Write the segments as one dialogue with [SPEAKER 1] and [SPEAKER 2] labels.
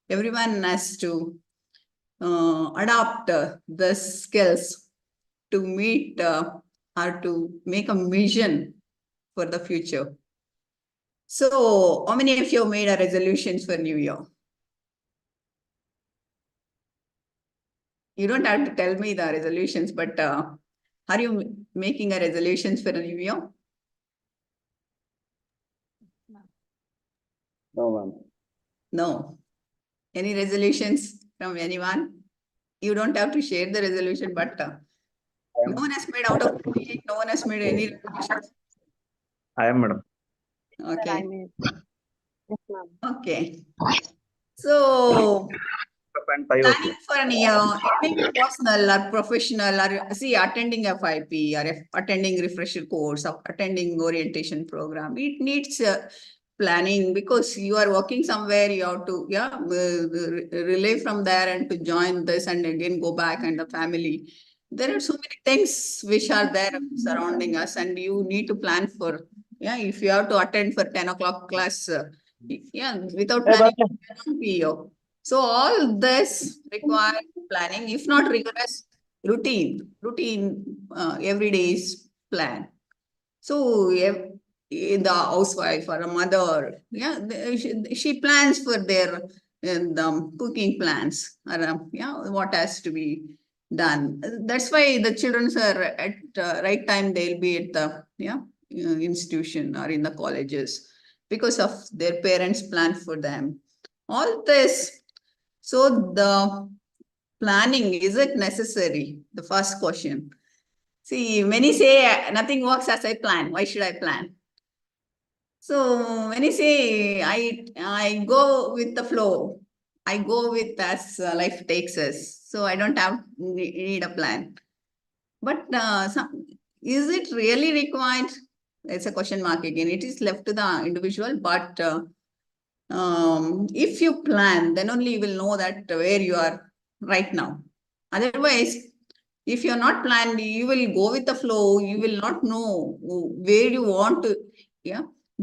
[SPEAKER 1] everyone has to adopt the skills to meet or to make a vision for the future. So, how many of you made a resolutions for New Year? You don't have to tell me the resolutions, but are you making a resolutions for the New Year?
[SPEAKER 2] No, ma'am.
[SPEAKER 1] No. Any resolutions from anyone? You don't have to share the resolution, but no one has made out of it. No one has made any resolutions.
[SPEAKER 2] I am, madam.
[SPEAKER 1] Okay.
[SPEAKER 3] Yes, ma'am.
[SPEAKER 1] Okay. So,
[SPEAKER 2] And 5
[SPEAKER 1] planning
[SPEAKER 2] o'clock.
[SPEAKER 1] for an year, it may be personal or professional, or see, attending FIP or attending refresher course or attending orientation program. It needs planning because you are working somewhere, you have to relay from there and to join this and again go back and the family. There are so many things which are there surrounding us, and you need to plan for. Yeah, if you have to attend for 10 o'clock class, without planning, you cannot be here. So all this requires planning, if not rigorous, routine, every day's plan. So in the housewife or a mother, she plans for their cooking plans or what has to be done. That's why the children are at right time they'll be at the institution or in the colleges because of their parents plan for them. All this. So the planning, is it necessary? The first question. See, many say nothing works as I plan. Why should I plan? So many say I go with the flow. I go with as life takes us. So I don't have need a plan. But is it really required? It's a question mark again. It is left to the individual, but if you plan, then only you will know that where you are right now. Otherwise, if you're not planned, you will go with the flow. You will not know where you want to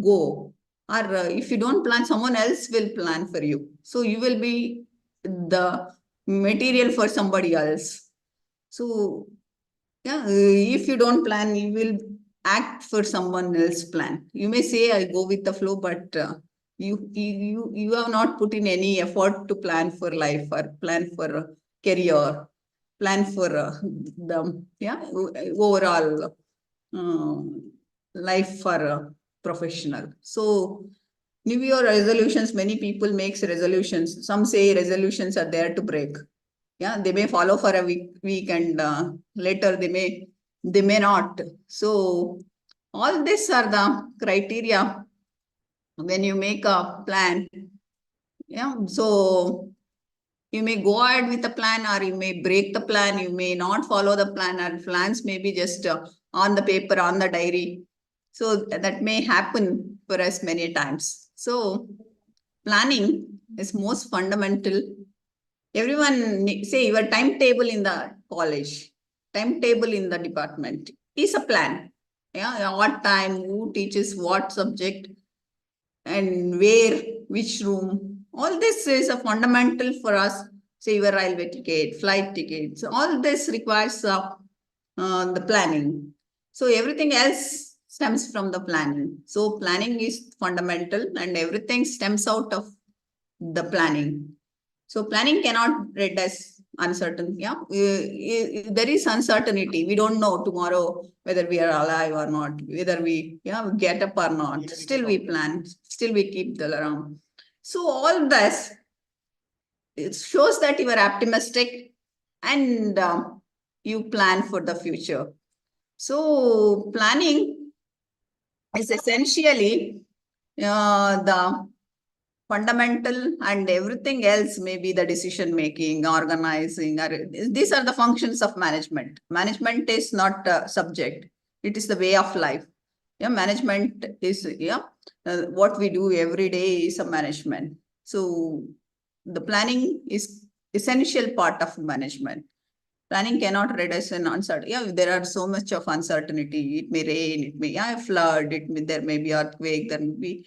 [SPEAKER 1] go. Or if you don't plan, someone else will plan for you. So you will be the material for somebody else. So if you don't plan, you will act for someone else's plan. You may say, I go with the flow, but you have not put in any effort to plan for life or plan for career, plan for the overall life for professional. So New Year resolutions, many people makes resolutions. Some say resolutions are there to break. They may follow for a week and later they may not. So all these are the criteria when you make a plan. So you may go ahead with the plan or you may break the plan. You may not follow the plan, or plans may be just on the paper, on the diary. So that may happen for us many times. So planning is most fundamental. Everyone say your timetable in the college, timetable in the department is a plan. What time, who teaches what subject, and where, which room. All this is a fundamental for us. Say your railway ticket, flight tickets. All this requires the planning. So everything else stems from the planning. So planning is fundamental, and everything stems out of the planning. So planning cannot read as uncertain. There is uncertainty. We don't know tomorrow whether we are alive or not, whether we get up or not. Still we plan. Still we keep the alarm. So all this, it shows that you are optimistic and you plan for the future. So planning is essentially the fundamental, and everything else may be the decision making, organizing, or these are the functions of management. Management is not a subject, it is the way of life. Management is what we do every day is a management. So the planning is essential part of management. Planning cannot read as an uncertainty. There are so much of uncertainty. It may rain, it may flood, there may be earthquake, there may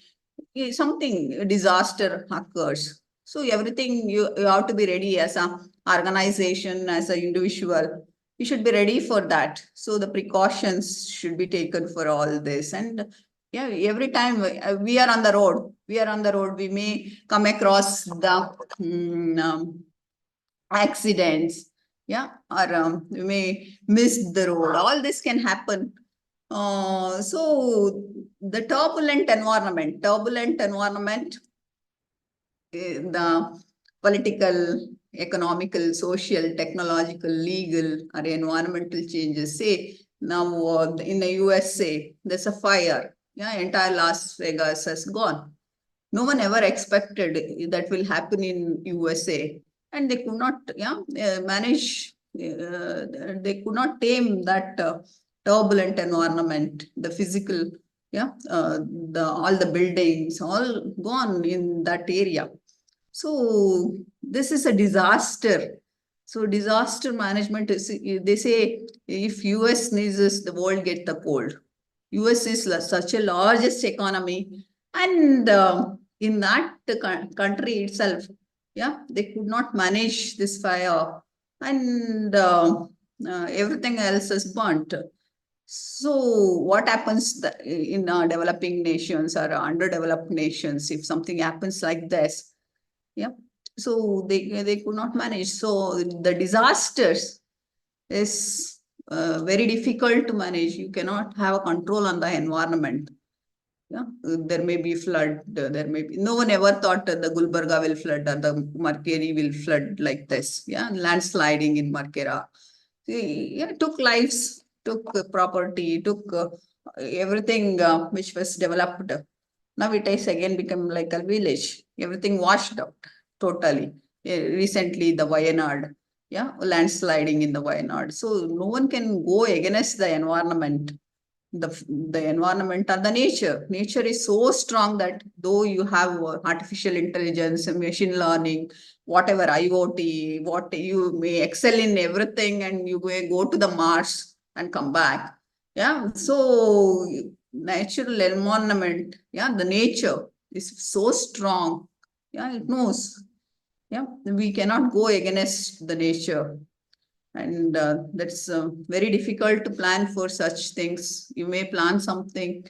[SPEAKER 1] be something, disaster occurs. So everything you have to be ready as a organization, as an individual. You should be ready for that. So the precautions should be taken for all this. And yeah, every time we are on the road, we may come across the accidents, yeah, or we may miss the road. All this can happen. So the turbulent environment, the political, economical, social, technological, legal, or environmental changes. Say now in the USA, there's a fire. Yeah, entire Las Vegas has gone. No one ever expected that will happen in USA, and they could not, manage. They could not tame that turbulent environment, the physical, the all the buildings, all gone in that area. So this is a disaster. So disaster management is, they say, if US sneezes, the world gets the cold. US is such a largest economy, and in that country itself, yeah, they could not manage this fire, and everything else is burnt. So what happens in developing nations or underdeveloped nations if something happens like this? Yeah, so they could not manage. So the disasters is very difficult to manage. You cannot have a control on the environment. Yeah, there may be flood. There may be, no one ever thought that the Gulbarga will flood or the Markeri will flood like this. Yeah, landsliding in Markera. Yeah, took lives, took property, took everything which was developed. Now it has again become like a village. Everything washed out totally. Recently, the Wayanad, yeah, landsliding in the Wayanad. So no one can go against the environment. The environment or the nature is so strong that though you have artificial intelligence, machine learning, whatever, IoT, what you may excel in everything, and you may go to the Mars and come back. Yeah, so natural environment, yeah, the nature is so strong. Yeah, it knows. Yeah, we cannot go against the nature, and that's very difficult to plan for such things. You may plan something,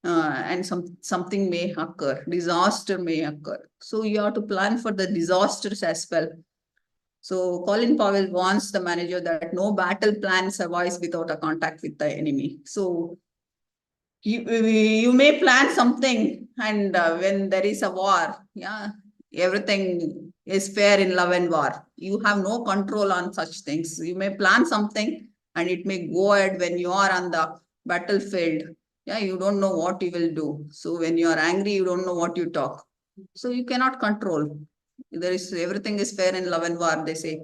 [SPEAKER 1] and something may occur, disaster may occur. So you have to plan for the disasters as well. So Colin Powell warns the manager that no battle plan survives without a contact with the enemy. So you may plan something, and when there is a war, yeah, everything is fair in love and war. You have no control on such things. You may plan something, and it may go ahead when you are on the battlefield. Yeah, you don't know what you will do. So when you are angry, you don't know what you talk. So you cannot control. There is, everything is fair in love and war, they say.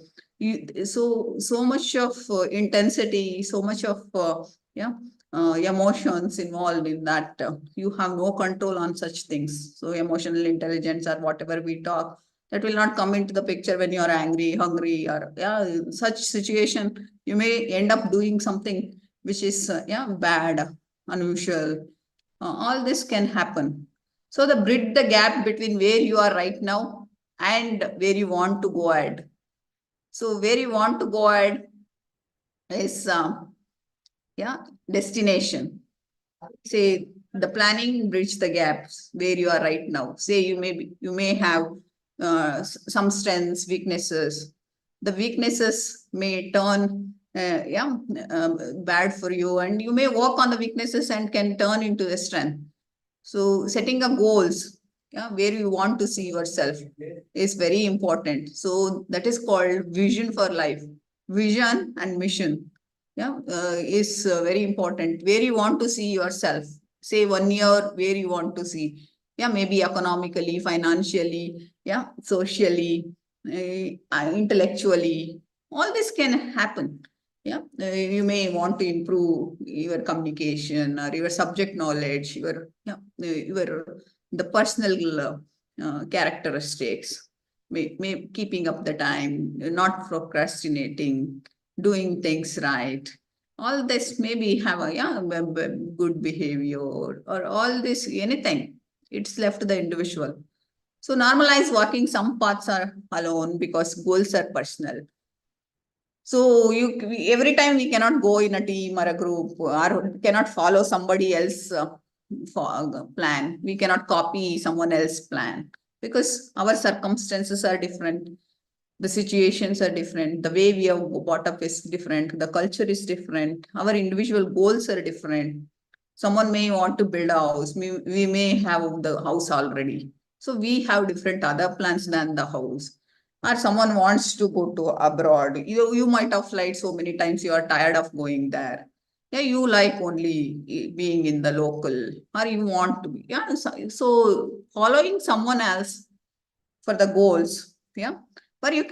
[SPEAKER 1] So much of intensity, so much of emotions involved in that. You have no control on such things. So emotional intelligence or whatever we talk, that will not come into the picture when you are angry, hungry, or such situation. You may end up doing something which is bad, unusual. All this can happen. So the bridge the gap between where you are right now and where you want to go ahead. So where you want to go ahead is destination. Say the planning bridge the gaps where you are right now. Say you may have some strengths, weaknesses. The weaknesses may turn bad for you, and you may work on the weaknesses and can turn into a strength. So setting up goals, where you want to see yourself is very important. So that is called vision for life. Vision and mission, is very important. Where you want to see yourself. Say 1 year, where you want to see. Yeah, maybe economically, financially, socially, intellectually. All this can happen. Yeah, you may want to improve your communication or your subject knowledge, your the personal characteristics, may keeping up the time, not procrastinating, doing things right. All this maybe have a good behavior, or all this, anything. It's left to the individual. So normalize working some parts are alone because goals are personal. So every time we cannot go in a team or a group or cannot follow somebody else plan. We cannot copy someone else's plan because our circumstances are different. The situations are different. The way we have brought up is different. The culture is different. Our individual goals are different. Someone may want to build a house. We may have the house already. So we have different other plans than the house. Or someone wants to go to abroad. You might have flight so many times you are tired of going there. Yeah, you like only being in the local, or you want to be. Yeah, so following someone else for the goals. Yeah, but you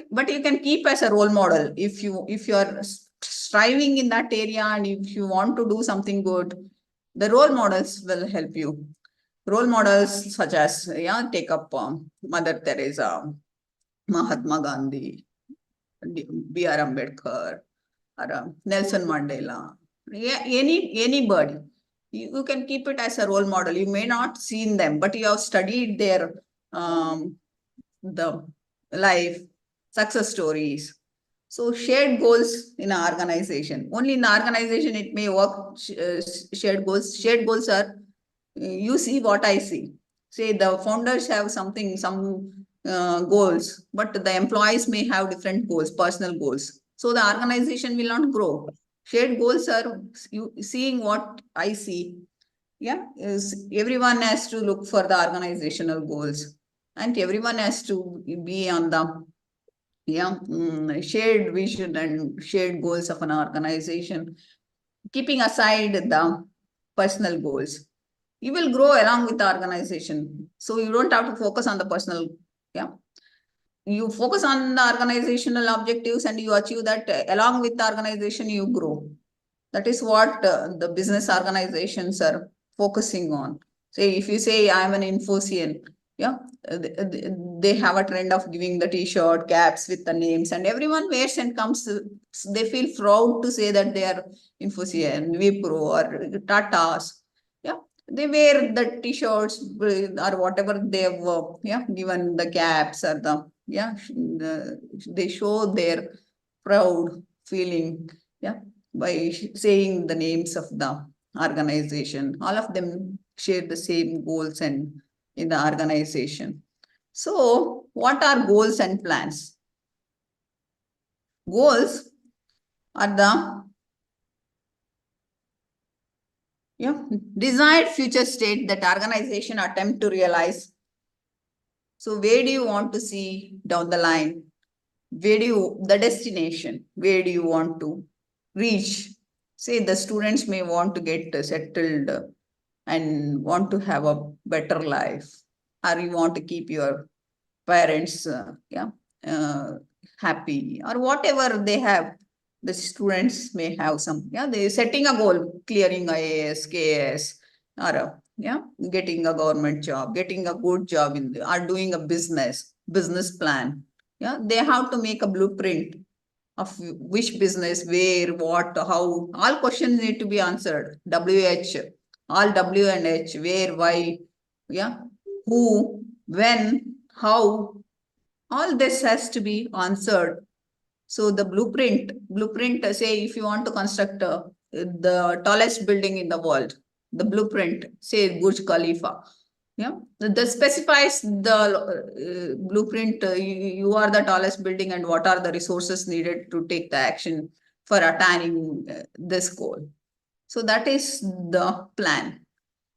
[SPEAKER 1] can keep as a role model if you are striving in that area, and if you want to do something good, the role models will help you. Role models such as, yeah, take up Mother Teresa, Mahatma Gandhi, B.R. Ambedkar, or Nelson Mandela. Yeah, anybody. You can keep it as a role model. You may not seen them, but you have studied their the life, success stories. So shared goals in an organization. Only in an organization it may work. Shared goals. Shared goals are, you see what I see. Say the founders have some goals, but the employees may have different goals, personal goals. So the organization will not grow. Shared goals are you seeing what I see. Yeah, is everyone has to look for the organizational goals, and everyone has to be on the, yeah, shared vision and shared goals of an organization, keeping aside the personal goals. You will grow along with the organization. So you don't have to focus on the personal. Yeah. You focus on the organizational objectives and you achieve that, along with the organization, you grow. That is what the business organizations are focusing on. Say, if you say I'm an Infosian, yeah, they have a trend of giving the t-shirt, caps with the names, and everyone wears and comes. They feel proud to say that they are Infosian, Wipro, or Tatas. Yeah, they wear the t-shirts or whatever they have, yeah, given the caps or the, yeah, they show their proud feeling. Yeah, by saying the names of the organization. All of them share the same goals and in the organization. So what are goals and plans? Goals are the, yeah, desired future state that organization attempt to realize. So where do you want to see down the line? Where do you, the destination, where do you want to reach? Say the students may want to get settled and want to have a better life, or you want to keep your parents yeah, happy, or whatever they have. The students may have some, yeah, they setting a goal, clearing IAS, KS, or yeah, getting a government job, getting a good job in the, or doing a business plan. Yeah, they have to make a blueprint of which business, where, what, how. All questions need to be answered. WH, all W and H, where, why, yeah, who, when, how. All this has to be answered. So the blueprint, say if you want to construct the tallest building in the world, the blueprint, say Burj Khalifa. Yeah, that specifies the blueprint. You are the tallest building, and what are the resources needed to take the action for attaining this goal. So that is the plan.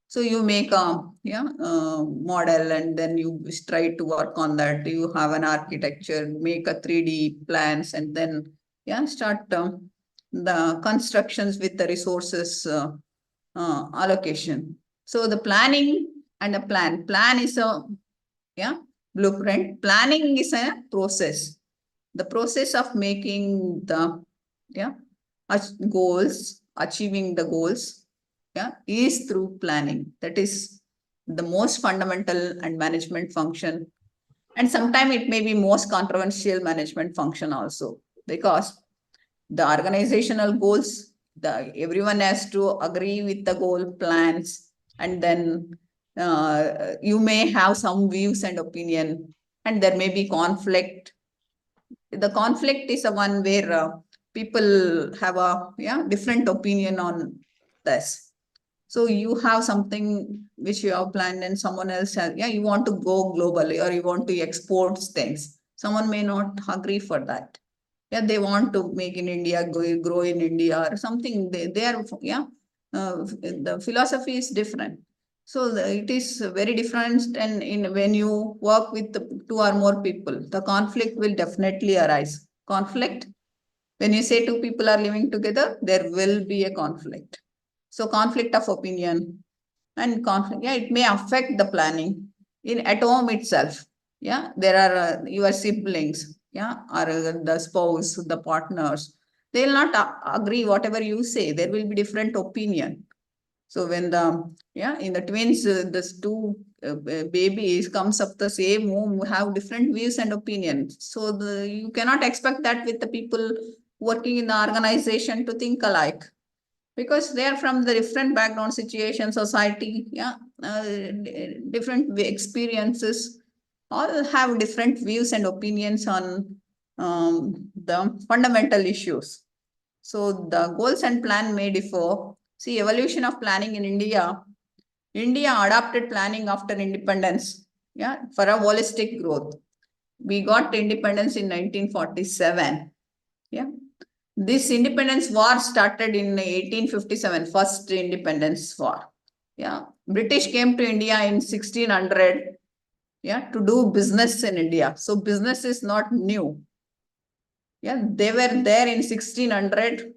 [SPEAKER 1] So you make a, yeah, model, and then you try to work on that. You have an architecture, make a 3D plans, and then, yeah, start the constructions with the resources allocation. So the planning and a plan. Plan is a, yeah, blueprint. Planning is a process. The process of making the, yeah, goals, achieving the goals, yeah, is through planning. That is the most fundamental and management function. And sometimes it may be most controversial management function also, because the organizational goals, the everyone has to agree with the goal plans, and then you may have some views and opinion, and there may be conflict. The conflict is a one where people have a different opinion on this. So you have something which you have planned and someone else has, you want to go globally or you want to export things. Someone may not agree for that. They want to make in India, grow in India or something. They are, the philosophy is different. So it is very different, and when you work with two or more people, the conflict will definitely arise. Conflict, when you say two people are living together, there will be a conflict. So conflict of opinion and conflict, it may affect the planning at home itself. There are your siblings, or the spouse, the partners. They will not agree whatever you say. There will be different opinion. So when in the twins, this two babies comes up the same womb, have different views and opinions. So you cannot expect that with the people working in the organization to think alike, because they are from the different background, situation, society, different experiences, all have different views and opinions on the fundamental issues. So the goals and plan may differ. See, evolution of planning in India. India adopted planning after independence, for a holistic growth. We got independence in 1947. This independence war started in 1857, first independence war. British came to India in 1600, to do business in India. So business is not new. They were there in 1600.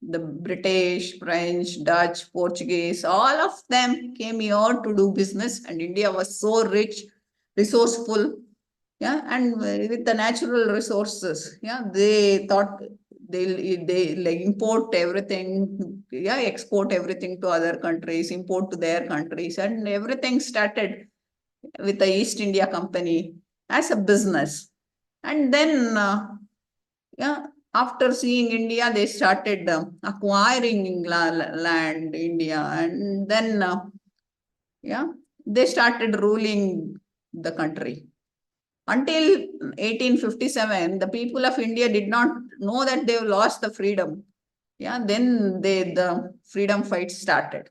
[SPEAKER 1] The British, French, Dutch, Portuguese, all of them came here to do business, and India was so rich, resourceful, and with the natural resources, they thought they like import everything, export everything to other countries, import to their countries, and everything started with the East India Company as a business. And then, after seeing India, they started acquiring land, India, and then, they started ruling the country. Until 1857, the people of India did not know that they've lost the freedom. Then the freedom fight started.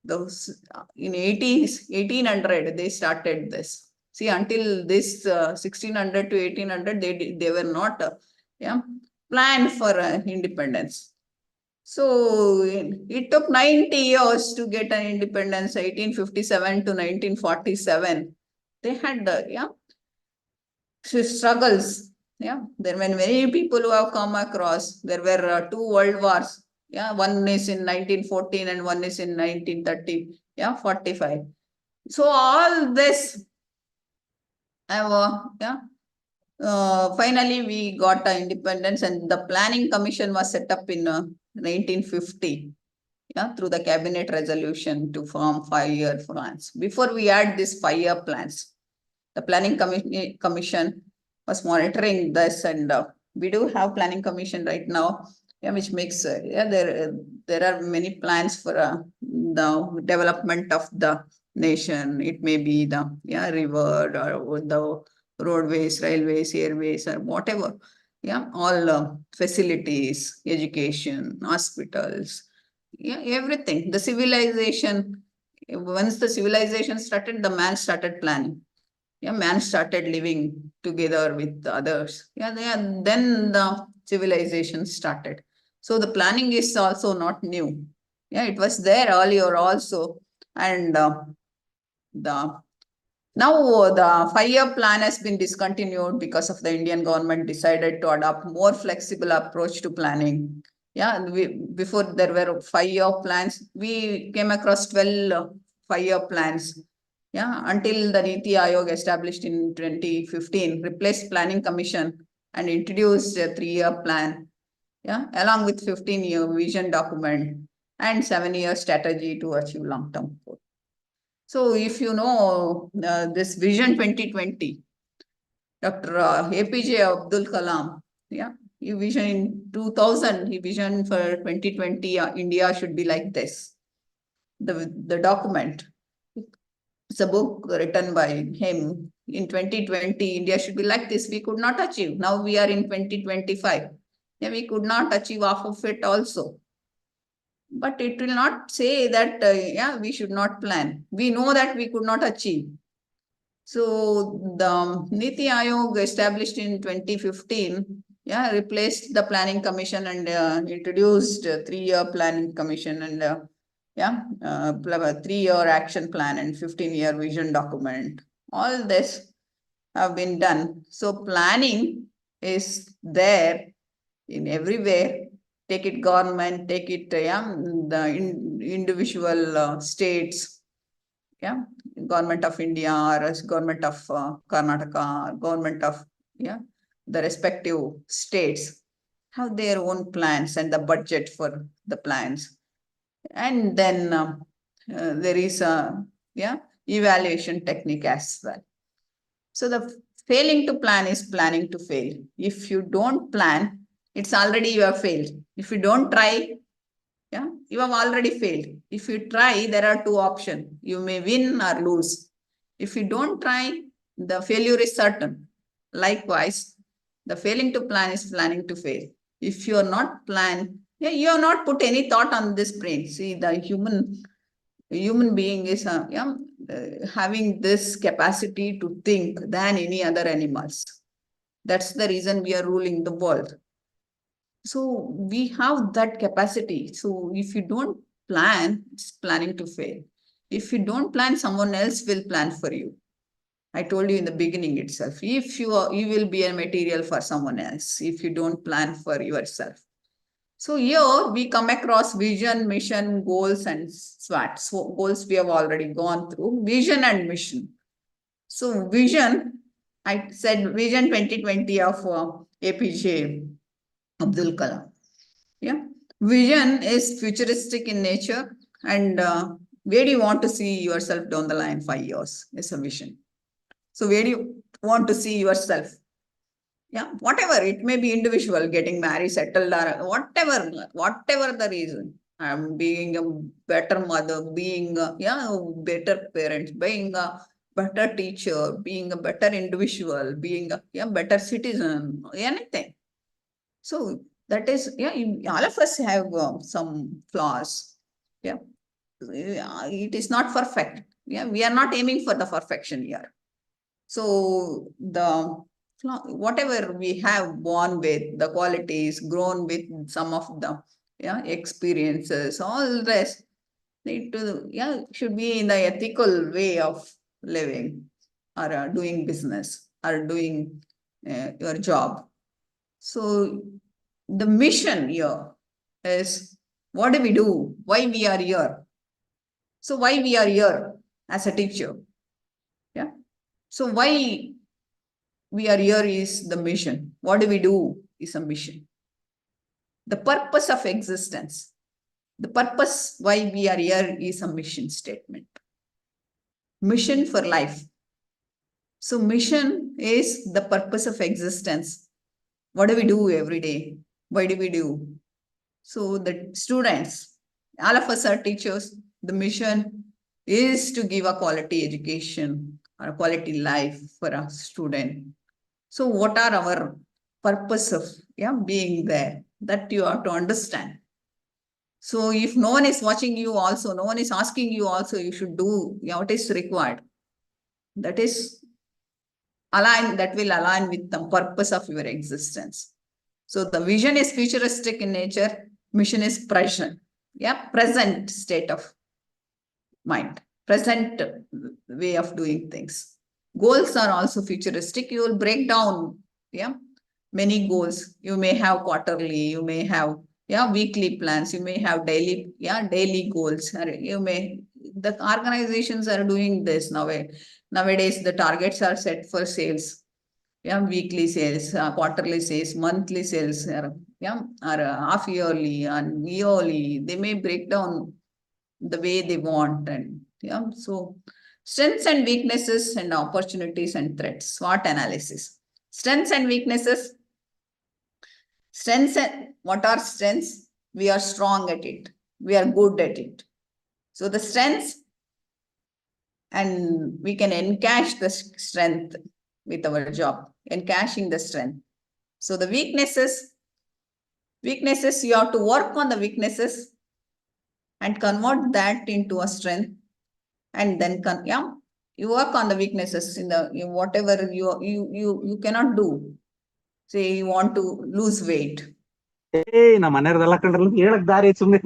[SPEAKER 1] Those in 1800, they started this. See, until this 1600 to 1800, they were not planned for independence. So it took 90 years to get an independence, 1857 to 1947. They had struggles. There were many people who have come across. There were two world wars. One is in 1914 and one is in 1930. 45. So all this, finally we got our independence, and the planning commission was set up in 1950. Through the cabinet resolution to form 5-year plans. Before we had these 5-year plans, the planning commission was monitoring this, and we do have planning commission right now, which makes there are many plans for the development of the nation. It may be the river or the roadways, railways, airways, or whatever. All facilities, education, hospitals, everything. The civilization. Once the civilization started, the man started planning. Man started living together with others. Then the civilization started. So the planning is also not new. It was there earlier also. And now the 5-year plan has been discontinued because of the Indian government decided to adopt more flexible approach to planning. Before there were 5-year plans, we came across 12 5-year plans. Until the Niti Aayog established in 2015, replaced planning commission and introduced a 3-year plan, along with 15-year vision document and 7-year strategy to achieve long-term goals. So if you know this Vision 2020, Dr. APJ Abdul Kalam, he vision in 2000, he vision for 2020, India should be like this. The document. It's a book written by him. In 2020, India should be like this. We could not achieve. Now we are in 2025. Yeah, we could not achieve half of it also. But it will not say that, yeah, we should not plan. We know that we could not achieve. So the Niti Aayog established in 2015, yeah, replaced the planning commission and introduced a 3-year planning commission and yeah, 3-year action plan and 15-year vision document. All this have been done. So planning is there in everywhere. Take it government, take it individual states, yeah, government of India or government of Karnataka, or government of the respective states have their own plans and the budget for the plans. And then there is a evaluation technique as well. So the failing to plan is planning to fail. If you don't plan, it's already you have failed. If you don't try, yeah, you have already failed. If you try, there are 2 options. You may win or lose. If you don't try, the failure is certain. Likewise, the failing to plan is planning to fail. If you are not planned, yeah, you have not put any thought on this brain. See, the human being is having this capacity to think than any other animals. That's the reason we are ruling the world. So we have that capacity. So if you don't plan, it's planning to fail. If you don't plan, someone else will plan for you. I told you in the beginning itself, if you will be a material for someone else, if you don't plan for yourself. So here we come across vision, mission, goals, and SWOT. So goals we have already gone through. Vision and mission. So vision, I said vision 2020 of APJ Abdul Kalam. Yeah. Vision is futuristic in nature. And where do you want to see yourself down the line 5 years is a vision. So where do you want to see yourself? Yeah, whatever, it may be individual, getting married, settled, or whatever the reason. I'm being a better mother, being a better parent, being a better teacher, being a better individual, being a better citizen, anything. So that is, all of us have some flaws. Yeah, it is not perfect. Yeah, we are not aiming for the perfection here. So the whatever we have born with, the qualities, grown with some of the experiences, all this need to should be in the ethical way of living or doing business or doing your job. So the mission here is, what do we do? Why we are here? So why we are here as a teacher? Yeah. So why we are here is the mission. What do we do is a mission. The purpose of existence. The purpose why we are here is a mission statement. Mission for life. So mission is the purpose of existence. What do we do every day? Why do we do? So the students, all of us are teachers. The mission is to give a quality education or a quality life for a student. So what are our purpose of being there? That you have to understand. So if no one is watching you also, no one is asking you also, you should do what is required. That is that will align with the purpose of your existence. So the vision is futuristic in nature, mission is present. Yeah, present state of mind, present way of doing things. Goals are also futuristic. You will break down many goals. You may have quarterly, you may have weekly plans, you may have daily goals. You may, the organizations are doing this nowadays. The targets are set for sales. Weekly sales, quarterly sales, monthly sales, or half yearly and yearly. They may break down the way they want. And so strengths and weaknesses and opportunities and threats. SWOT analysis. Strengths and weaknesses. Strengths and what are strengths? We are strong at it. We are good at it. So the strengths, and we can encash the strength with our job, encashing the strength. So the weaknesses, you have to work on the weaknesses and convert that into a strength, and then you work on the weaknesses in whatever you cannot do. Say you want to lose weight.
[SPEAKER 4] ನಮ್ಮ ಮನೆಯವ್ರದೆಲ್ಲ ಕಂಡ್ರಲ್ಲ ಹೇಳಕ್ ದಾರಿ ಸುಮ್ಮನೆ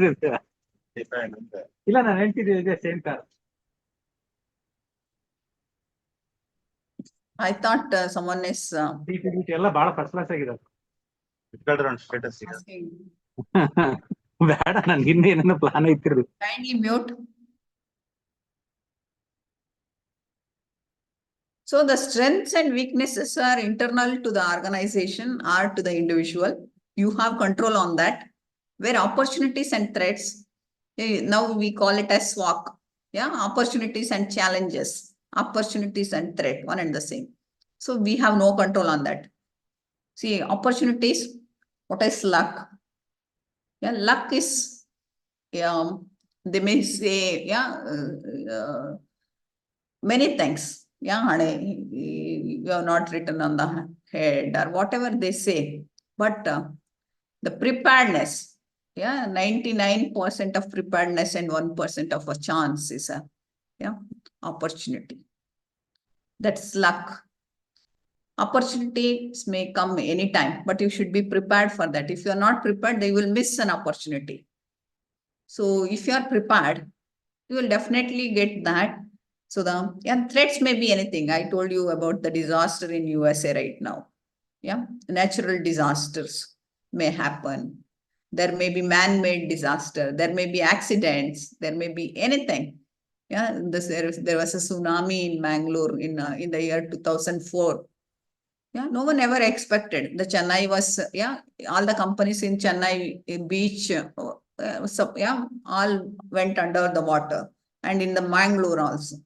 [SPEAKER 4] ಇಲ್ಲ ನಾನು ಹೇಳ್ತಿದ್ದೆ same ತರ.
[SPEAKER 1] I thought someone is
[SPEAKER 4] ಎಲ್ಲ ಬಹಳ ಫಸ್ಟ್ ಕ್ಲಾಸ್ ಆಗಿದೆ.
[SPEAKER 1] asking.
[SPEAKER 4] ಬೇಡ ನನ್ಗೆ ಇನ್ನೇನೇನೋ plan ಐತಿರೋದು.
[SPEAKER 1] Kindly mute. So the strengths and weaknesses are internal to the organization or to the individual. You have control on that. Where opportunities and threats, now we call it as SWOT. Yeah, opportunities and challenges, opportunities and threat, one and the same. So we have no control on that. See, opportunities, what is luck? Yeah, luck is, they may say, many things. Yeah, honey, you have not written on the head or whatever they say. But the preparedness, 99% of preparedness and 1% of a chance is a opportunity. That's luck. Opportunities may come anytime, but you should be prepared for that. If you are not prepared, they will miss an opportunity. So if you are prepared, you will definitely get that. So the threats may be anything. I told you about the disaster in USA right now. Yeah, natural disasters may happen. There may be man-made disaster. There may be accidents. There may be anything. Yeah, there was a tsunami in Mangalore in the year 2004. Yeah, no one ever expected. The Chennai was, all the companies in Chennai beach, all went under the water, and in the Mangalore also.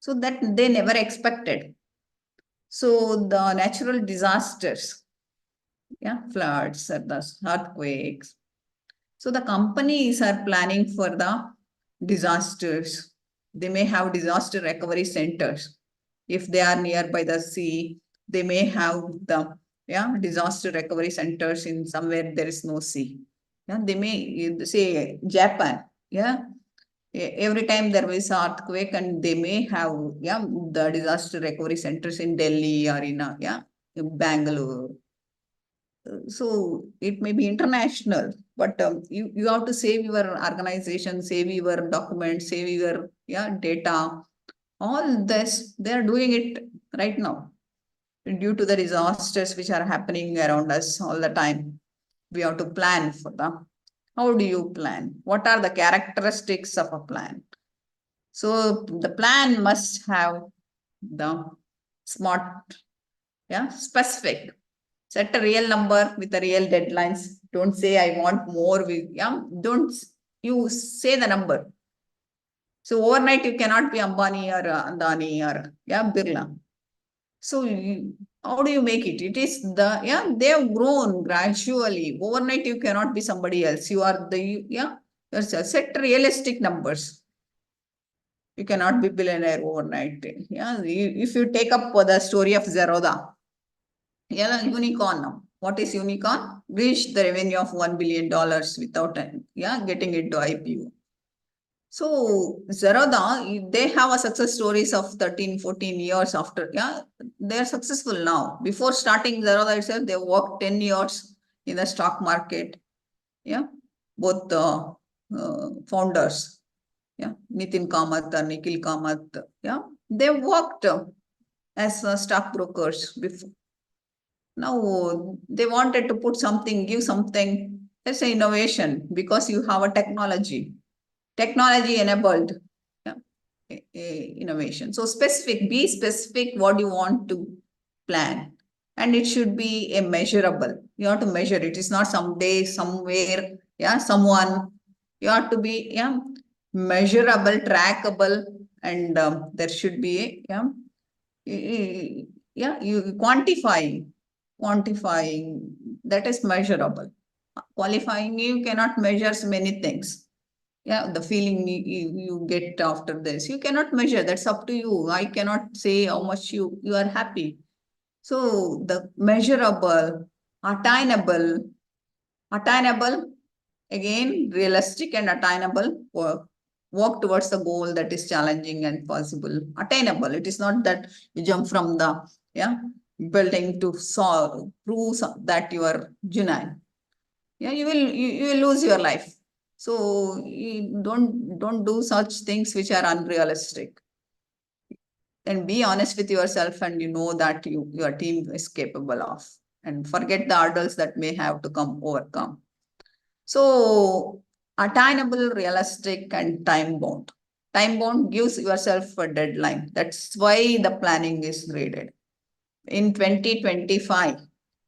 [SPEAKER 1] So that they never expected. So the natural disasters, floods, earthquakes. So the companies are planning for the disasters. They may have disaster recovery centers. If they are nearby the sea, they may have the disaster recovery centers in somewhere there is no sea. Yeah, they may say Japan. Yeah, every time there is an earthquake, and they may have the disaster recovery centers in Delhi or in Bangalore. So it may be international, but you have to save your organization, save your documents, save your data. All this, they are doing it right now due to the disasters which are happening around us all the time. We have to plan for them. How do you plan? What are the characteristics of a plan? So the plan must have the SMART, specific. Set a real number with a real deadlines. Don't say I want more. Don't you say the number. So overnight you cannot be Ambani or Adani or Birla. So how do you make it? It is they have grown gradually. Overnight you cannot be somebody else. You are yourself. Set realistic numbers. You cannot be billionaire overnight. If you take up the story of Zerodha, unicorn now. What is unicorn? Reached the revenue of $1 billion without getting into IPO. So Zerodha, they have a success stories of 13, 14 years after. They are successful now. Before starting Zerodha itself, they worked 10 years in the stock market. Both the founders, Nitin Kamath and Nikhil Kamath, they worked as stockbrokers before. Now they wanted to put something, give something. That's an innovation because you have a technology enabled innovation. So be specific what you want to plan, and it should be a measurable. You have to measure it. It's not someday, somewhere, someone. You have to be measurable, trackable, and there should be you quantifying that is measurable. Qualifying, you cannot measure many things. Yeah, the feeling you get after this, you cannot measure. That's up to you. I cannot say how much you are happy. So the measurable, attainable, again, realistic and attainable work. Work towards the goal that is challenging and possible. Attainable. It is not that you jump from the building to solve, prove that you are genuine. Yeah, you will lose your life. So you don't do such things which are unrealistic. And be honest with yourself, and you know that your team is capable of. And forget the hurdles that may have to overcome. So attainable, realistic, and time bound. Time bound gives yourself a deadline. That's why the planning is graded. In 2025,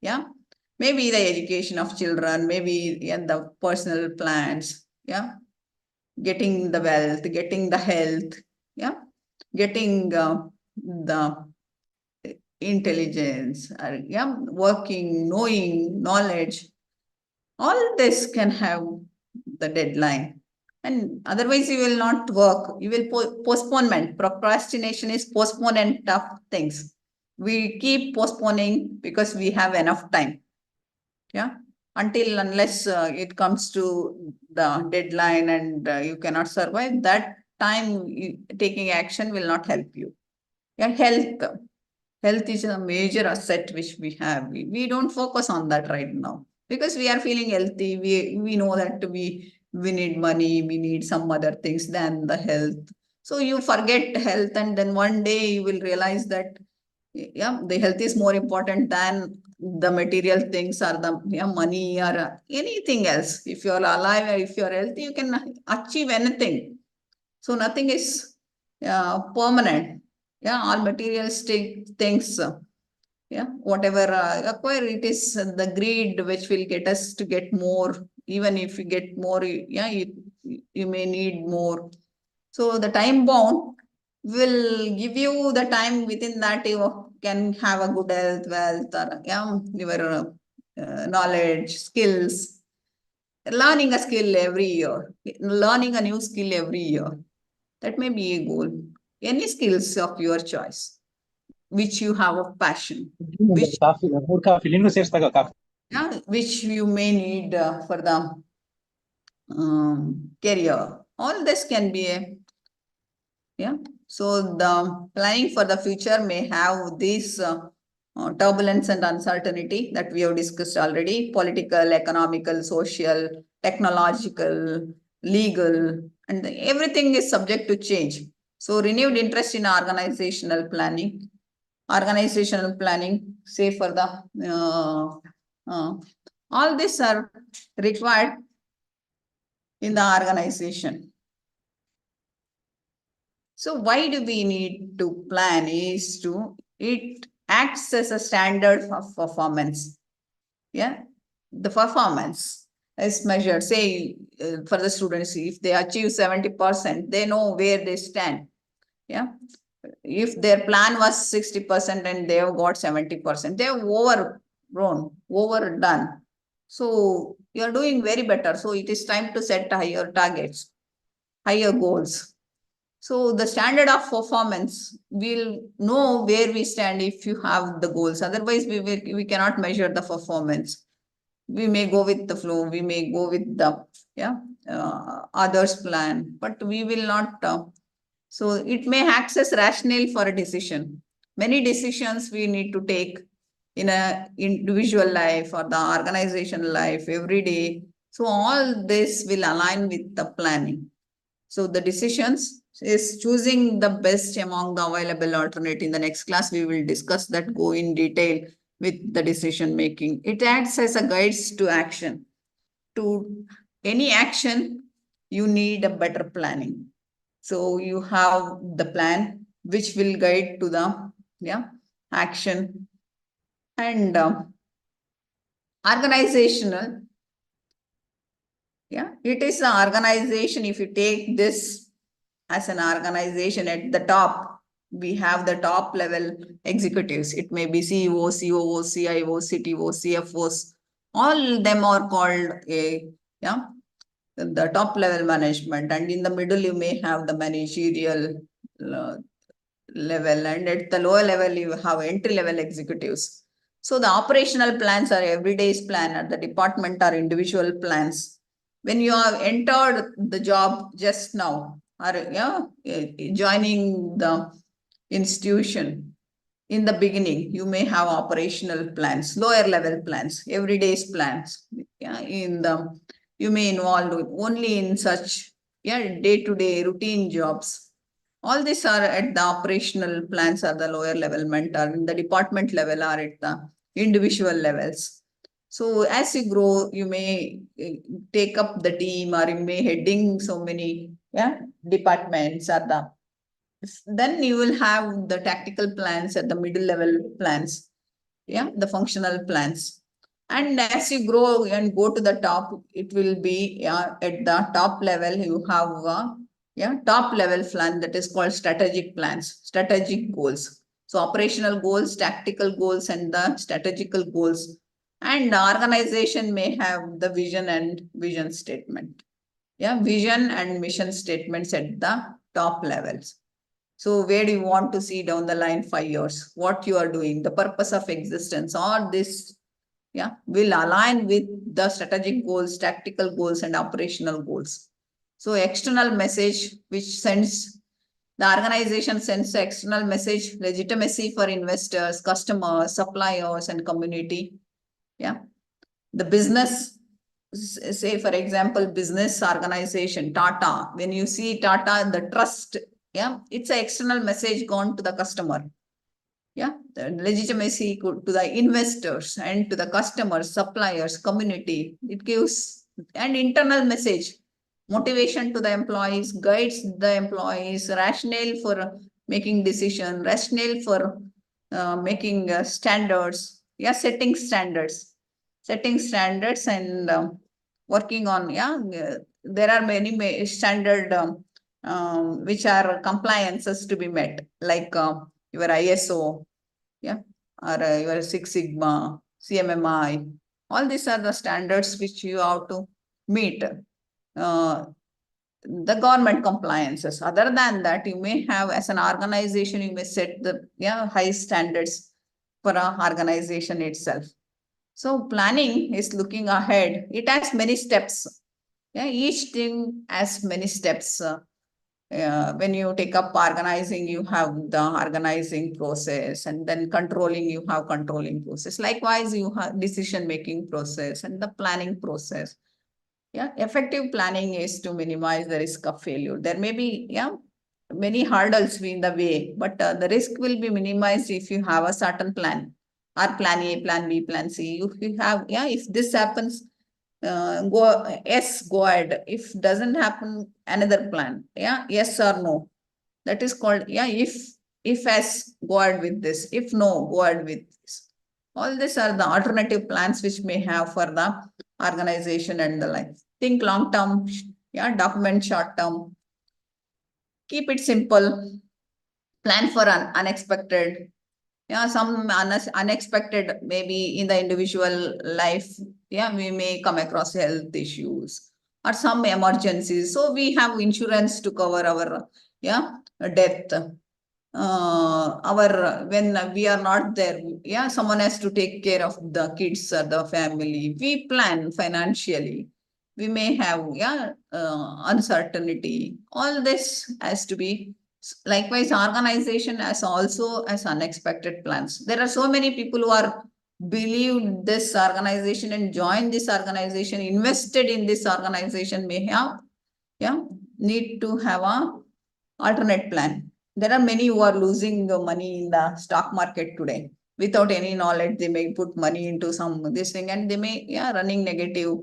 [SPEAKER 1] yeah, maybe the education of children, maybe the personal plans, yeah, getting the wealth, getting the health, yeah, getting the intelligence, yeah, working, knowing, knowledge. All this can have the deadline. And otherwise you will not work. You will postponement. Procrastination is postponement of things. We keep postponing because we have enough time. Yeah. Unless it comes to the deadline and you cannot survive, that time taking action will not help you. Yeah, health is a major asset which we have. We don't focus on that right now because we are feeling healthy. We know that we need money, we need some other things than the health. So you forget health, and then one day you will realize that yeah, the health is more important than the material things or the money or anything else. If you're alive, if you're healthy, you can achieve anything. So nothing is permanent. Yeah, all materialistic things. Yeah, whatever acquire, it is the greed which will get us to get more. Even if you get more, you may need more. So the time bound will give you the time within that you can have a good health, wealth, or your knowledge, skills. Learning a skill every year, learning a new skill every year. That may be a goal. Any skills of your choice, which you have a passion, which
[SPEAKER 4] coffee 3 coffee ಇನ್ನೂ ಸೇರಿಸಿದಾಗ coffee
[SPEAKER 1] which you may need for the career. All this can be a So the planning for the future may have this turbulence and uncertainty that we have discussed already: political, economical, social, technological, legal, and everything is subject to change. So renewed interest in organizational planning, say for the all these are required in the organization. So why do we need to plan? It acts as a standard of performance. Yeah, the performance is measured. Say for the students, if they achieve 70%, they know where they stand. Yeah, if their plan was 60% and they have got 70%, they have overdone. So you are doing very better. So it is time to set higher targets, higher goals. So the standard of performance, we'll know where we stand if you have the goals. Otherwise, we cannot measure the performance. We may go with the flow, we may go with the others' plan, but we will not. So it may act as rationale for a decision. Many decisions we need to take in a individual life or the organization life every day. So all this will align with the planning. So the decisions is choosing the best among the available alternate. In the next class, we will discuss that, go in detail with the decision making. It acts as a guides to action. To any action, you need a better planning. So you have the plan which will guide to the action. And organizational, it is an organization. If you take this as an organization, at the top, we have the top level executives. It may be CEO, COO, CIO, CTO, CFOs. All them are called the top level management, and in the middle you may have the managerial level, and at the lower level you have entry level executives. So the operational plans are everyday's plan, at the department are individual plans. When you have entered the job just now, or joining the institution, in the beginning, you may have operational plans, lower level plans, everyday's plans. Yeah, you may involve only in such day-to-day routine jobs. All these are at the operational plans are the lower level mentor, in the department level are at the individual levels. So as you grow, you may take up the team, or you may heading so many departments at the. Then you will have the tactical plans at the middle level plans, the functional plans. And as you grow and go to the top, it will be at the top level, you have top level plan that is called strategic plans, strategic goals. So operational goals, tactical goals, and the strategical goals. And the organization may have the vision and vision statement. Vision and mission statements at the top levels. So where do you want to see down the line 5 years? What you are doing, the purpose of existence, all this will align with the strategic goals, tactical goals, and operational goals. So external message, which sends, the organization sends the external message, legitimacy for investors, customers, suppliers, and community. The business, say for example, business organization, Tata, when you see Tata, the trust, it's an external message gone to the customer. The legitimacy to the investors and to the customers, suppliers, community. It gives an internal message, motivation to the employees, guides the employees, rationale for making decision, rationale for making standards, setting standards and working on, there are many standard which are compliances to be met, like your ISO, or your Six Sigma, CMMI. All these are the standards which you have to meet. The government compliances. Other than that, you may have, as an organization, you may set the high standards for an organization itself. So planning is looking ahead. It has many steps. Each thing has many steps. When you take up organizing, you have the organizing process, and then controlling, you have controlling process. Likewise, you have decision-making process and the planning process. Effective planning is to minimize the risk of failure. There may be many hurdles in the way, but the risk will be minimized if you have a certain plan, or plan A, plan B, plan C. If you have, if this happens, go ahead. If doesn't happen, another plan. Yes or no. That is called, if as, go ahead with this. If no, go ahead with this. All these are the alternative plans which may have for the organization and the life. Think long term, document short term. Keep it simple. Plan for an unexpected. Some unexpected, maybe in the individual life, we may come across health issues or some emergencies. So we have insurance to cover our death. When we are not there, someone has to take care of the kids or the family. We plan financially. We may have uncertainty. All this has to be. Likewise, organization as also as unexpected plans. There are so many people who are believed this organization and joined this organization, invested in this organization, may have need to have a alternate plan. There are many who are losing the money in the stock market today without any knowledge. They may put money into this thing, and they may running negative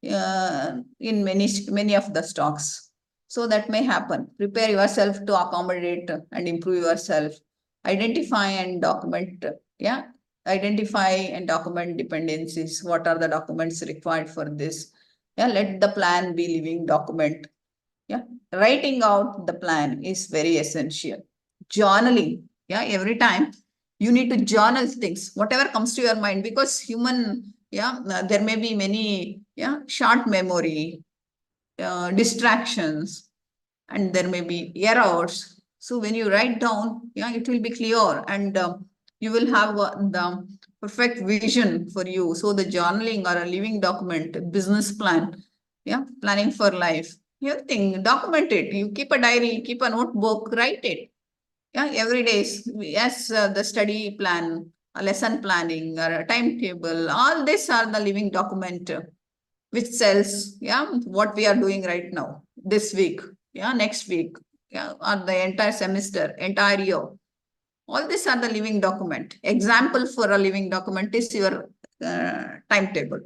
[SPEAKER 1] in many of the stocks. So that may happen. Prepare yourself to accommodate and improve yourself. Identify and document. Identify and document dependencies. What are the documents required for this? Let the plan be living document. Writing out the plan is very essential. Journaling. Every time you need to journal things, whatever comes to your mind, because human, there may be many, short memory. distractions, and there may be errors. So when you write down, yeah, it will be clear, and you will have the perfect vision for you. So the journaling or a living document, business plan, yeah, planning for life, everything, document it. You keep a diary, keep a notebook, write it. Yeah, every day, yes, the study plan, a lesson planning, or a timetable, all these are the living document which tells, yeah, what we are doing right now, this week, yeah, next week, yeah, or the entire semester, entire year. All these are the living document. Example for a living document is your timetable.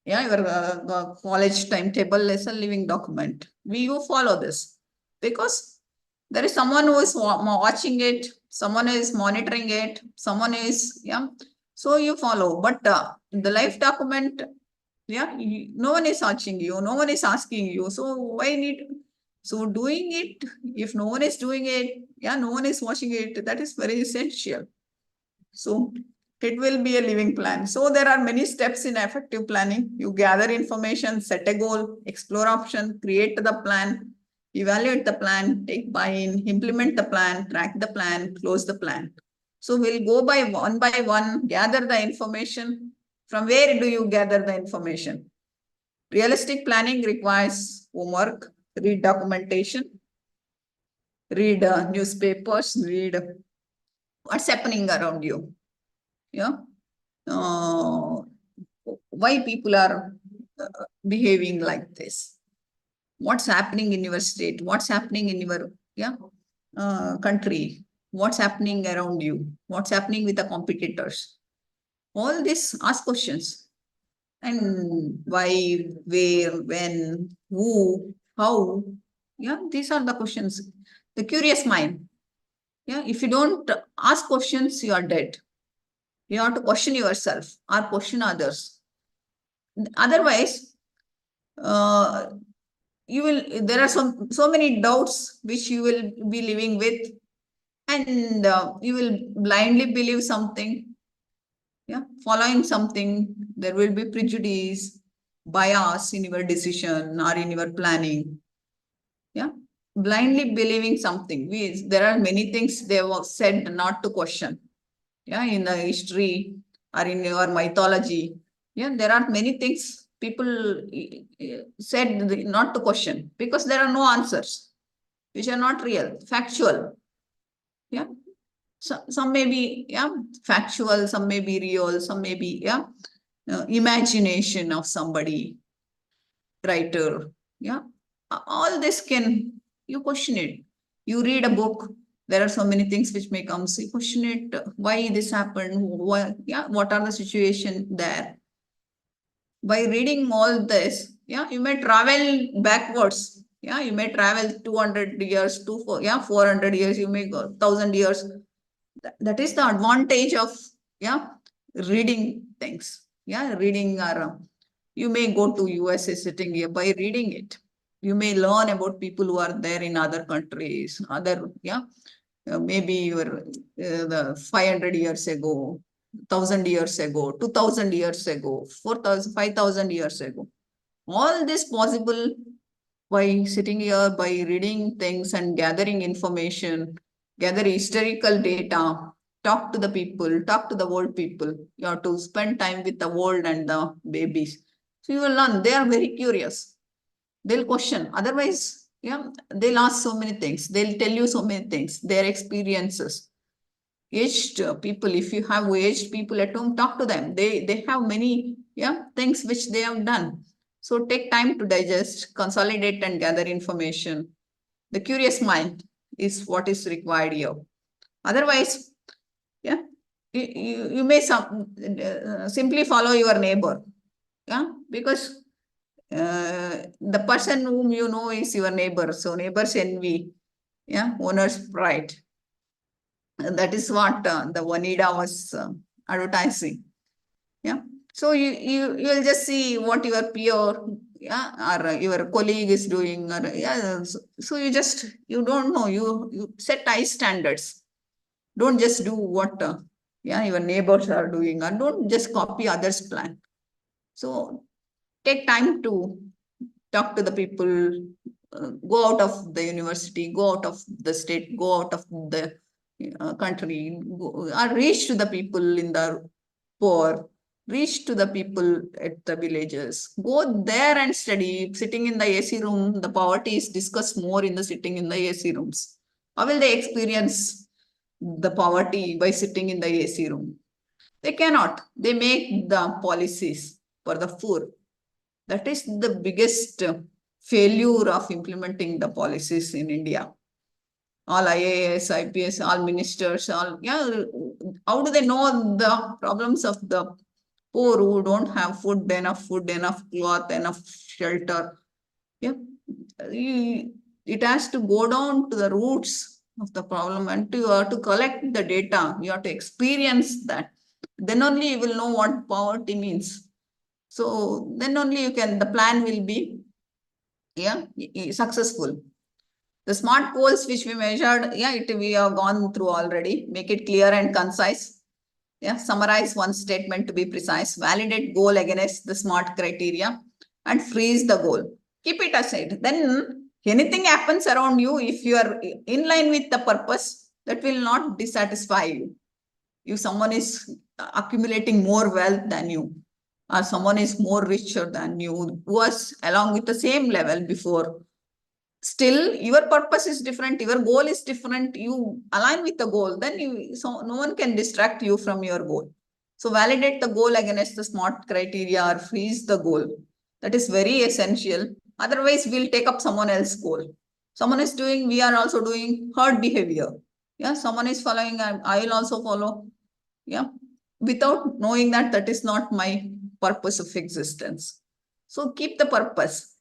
[SPEAKER 1] Yeah, your college timetable is a living document. You follow this because there is someone who is watching it, someone is monitoring it, someone is, yeah. So you follow. But the life document, yeah, no one is watching you, no one is asking you. So why need? So doing it, if no one is doing it, yeah, no one is watching it, that is very essential. So it will be a living plan. So there are many steps in effective planning. You gather information, set a goal, explore option, create the plan, evaluate the plan, take buy-in, implement the plan, track the plan, close the plan. So we'll go by one, gather the information. From where do you gather the information? Realistic planning requires homework, read documentation, read newspapers, read what's happening around you. Yeah. Why people are behaving like this? What's happening in your state? What's happening in your country? What's happening around you? What's happening with the competitors? All this ask questions. And why, where, when, who, how? Yeah, these are the questions. The curious mind. Yeah, if you don't ask questions, you are dead. You have to question yourself or question others. Otherwise, you will, there are so many doubts which you will be living with, and you will blindly believe something, yeah, following something. There will be prejudice, bias in your decision or in your planning, yeah, blindly believing something. There are many things they have said not to question, yeah, in the history or in your mythology. Yeah, there are many things people said not to question because there are no answers, which are not real, factual. Yeah. So some may be, yeah, factual, some may be real, some may be, yeah, imagination of somebody, writer. Yeah. All this can, you question it. You read a book, there are so many things which may come. So you question it, why this happened, why, yeah, what are the situation there? By reading all this, yeah, you may travel backwards. Yeah, you may travel 200 years, 400 years, you may go 1,000 years. That is the advantage of, yeah, reading things. Yeah, reading, or you may go to USA sitting here by reading it. You may learn about people who are there in other countries, yeah, maybe you were the 500 years ago, 1,000 years ago, 2,000 years ago, 4,000, 5,000 years ago. All this possible by sitting here, by reading things and gathering information, gather historical data, talk to the people, talk to the old people. You have to spend time with the old and the babies. So you will learn. They are very curious. They'll question. Otherwise, yeah, they'll ask so many things. They'll tell you so many things, their experiences. Aged people, if you have aged people at home, talk to them. They have many, yeah, things which they have done. So take time to digest, consolidate, and gather information. The curious mind is what is required here. Otherwise, yeah, you may simply follow your neighbor. Yeah, because the person whom you know is your neighbor. So neighbor's envy, yeah, owner's pride. That is what the Vanida was advertising. Yeah. So you will just see what your peer, yeah, or your colleague is doing, or yeah. So you don't know. You set high standards. Don't just do what yeah, your neighbors are doing, or don't just copy others' plan. So take time to talk to the people, go out of the university, go out of the state, go out of the country, or reach to the people in the poor, reach to the people at the villages, go there and study. Sitting in the AC room, the poverty is discussed more in the sitting in the AC rooms. How will they experience the poverty by sitting in the AC room? They cannot. They make the policies for the poor. That is the biggest failure of implementing the policies in India. All IAS, IPS, all ministers, all, yeah, how do they know the problems of the poor who don't have food, enough cloth, enough shelter? Yeah, it has to go down to the roots of the problem, and you have to collect the data. You have to experience that. Then only you will know what poverty means. So then only you can, the plan will be, yeah, successful. The SMART goals which we measured, yeah, we have gone through already. Make it clear and concise. Yeah, summarize one statement to be precise. Validate goal against the SMART criteria and freeze the goal. Keep it aside. Then anything happens around you, if you are in line with the purpose, that will not dissatisfy you. If someone is accumulating more wealth than you, or someone is more richer than you, who was along with the same level before, still your purpose is different, your goal is different, you align with the goal, then so no one can distract you from your goal. So validate the goal against the SMART criteria or freeze the goal. That is very essential. Otherwise, we'll take up someone else's goal. Someone is doing, we are also doing herd behavior. Yeah, someone is following, I will also follow. Yeah, without knowing that that is not my purpose of existence. So keep the purpose.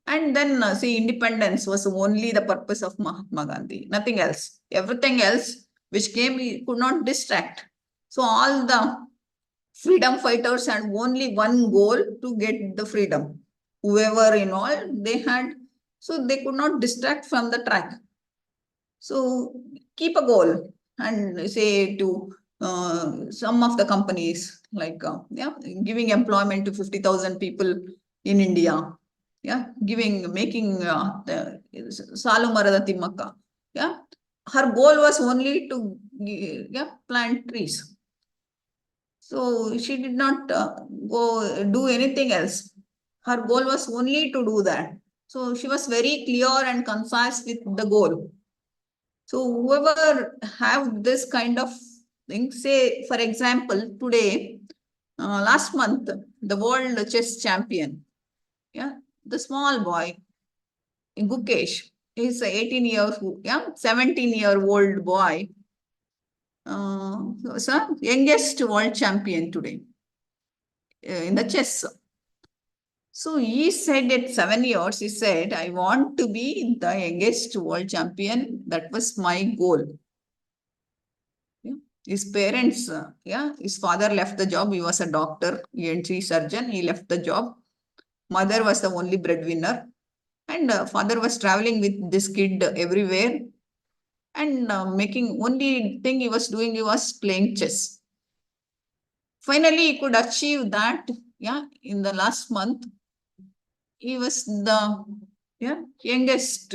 [SPEAKER 1] And then see, independence was only the purpose of Mahatma Gandhi, nothing else. Everything else which came, he could not distract. So all the freedom fighters had only one goal, to get the freedom. Whoever involved, they had, so they could not distract from the track. So keep a goal and say to some of the companies, like yeah, giving employment to 50,000 people in India. Yeah, making the Salu Marada Timmaka. Yeah, her goal was only to plant trees. So she did not go do anything else. Her goal was only to do that. So she was very clear and concise with the goal. So whoever have this kind of thing, say, for example, today, last month, the world chess champion, yeah, the small boy, Gukesh, he's 18 years, yeah, 17-year-old boy, so youngest world champion today in the chess. So he said at 7 years, he said, I want to be the youngest world champion. That was my goal. Yeah. His parents, his father left the job. He was a doctor, ENT surgeon. He left the job. Mother was the only breadwinner. And father was traveling with this kid everywhere. And making, only thing he was doing, he was playing chess. Finally, he could achieve that. Yeah, in the last month, he was the youngest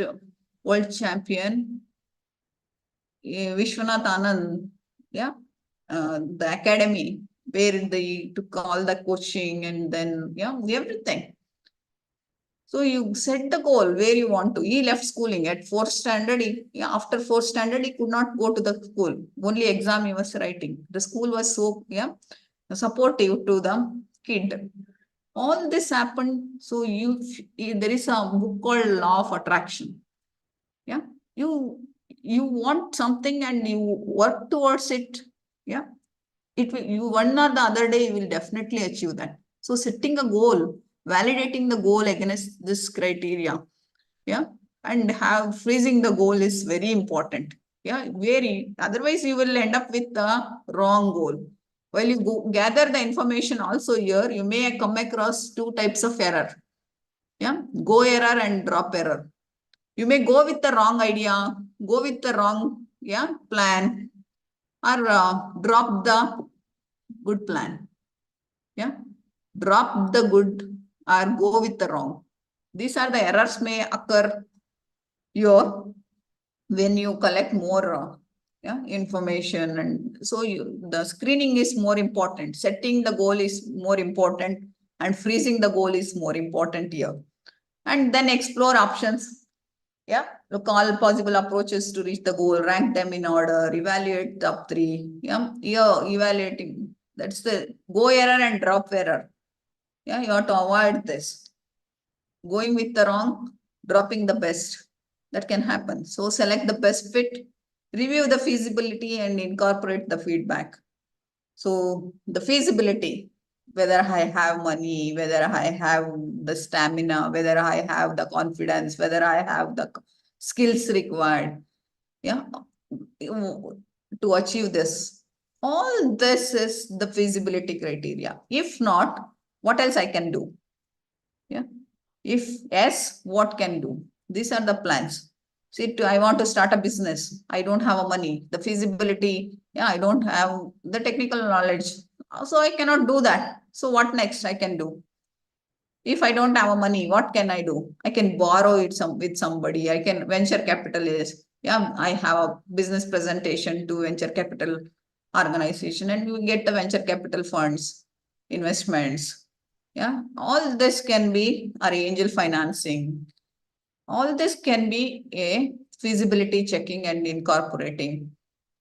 [SPEAKER 1] world champion. Vishwanath Anand, the academy where they took all the coaching and then everything. So you set the goal where you want to. He left schooling at 4th standard. After 4th standard, he could not go to the school. Only exam he was writing. The school was so supportive to the kid. All this happened. So there is a book called Law of Attraction. Yeah, you want something and you work towards it. Yeah, you one or the other day you will definitely achieve that. So setting a goal, validating the goal against this criteria, and freezing the goal is very important. Otherwise you will end up with the wrong goal. While you gather the information also here, you may come across 2 types of error. Go error and drop error. You may go with the wrong idea, go with the wrong plan, or drop the good plan. Drop the good or go with the wrong. These are the errors may occur your when you collect more information, and so the screening is more important. Setting the goal is more important, and freezing the goal is more important here. And then explore options. Yeah, look all possible approaches to reach the goal, rank them in order, evaluate top three. Yeah, evaluating. That's the go error and drop error. Yeah, you have to avoid this. Going with the wrong, dropping the best. That can happen. So select the best fit, review the feasibility and incorporate the feedback. So the feasibility, whether I have money, whether I have the stamina, whether I have the confidence, whether I have the skills required, yeah, to achieve this. All this is the feasibility criteria. If not, what else I can do? Yeah. If yes, what can do? These are the plans. See, I want to start a business. I don't have a money. The feasibility, yeah, I don't have the technical knowledge. So I cannot do that. So what next I can do? If I don't have a money, what can I do? I can borrow it with somebody. I can venture capitalist. Yeah, I have a business presentation to venture capital organization, and you get the venture capital funds, investments. Yeah, all this can be our angel financing. All this can be a feasibility checking and incorporating,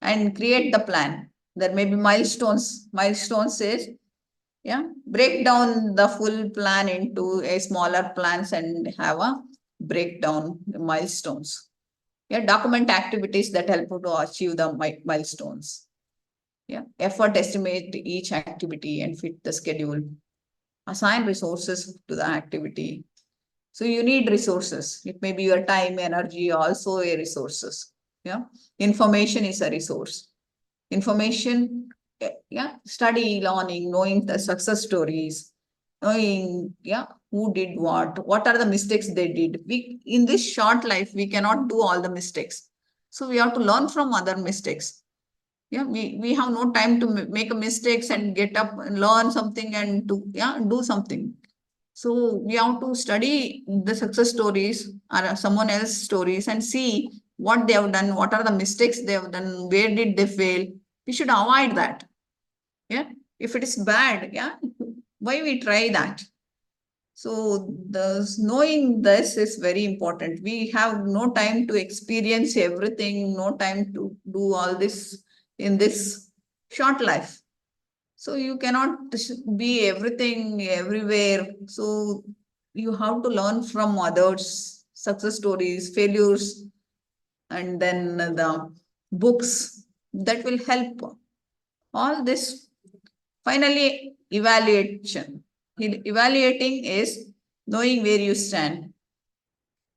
[SPEAKER 1] and create the plan. There may be milestones. Milestones is, yeah, break down the full plan into a smaller plans and have a breakdown milestones. Yeah, document activities that help you to achieve the milestones. Yeah, effort estimate each activity and fit the schedule. Assign resources to the activity. So you need resources. It may be your time, energy, also a resources. Yeah, information is a resource. Information, yeah, study, learning, knowing the success stories, knowing, yeah, who did what are the mistakes they did. We in this short life we cannot do all the mistakes, so we have to learn from other mistakes. Yeah, we have no time to make a mistakes and get up and learn something and to, yeah, do something. So we have to study the success stories or someone else's stories and see what they have done, what are the mistakes they have done, where did they fail. We should avoid that. Yeah, if it is bad, yeah, why we try that? So the knowing this is very important. We have no time to experience everything, no time to do all this in this short life. So you cannot be everything everywhere. So you have to learn from others, success stories, failures, and then the books that will help. All this. Finally, evaluation. Evaluating is knowing where you stand.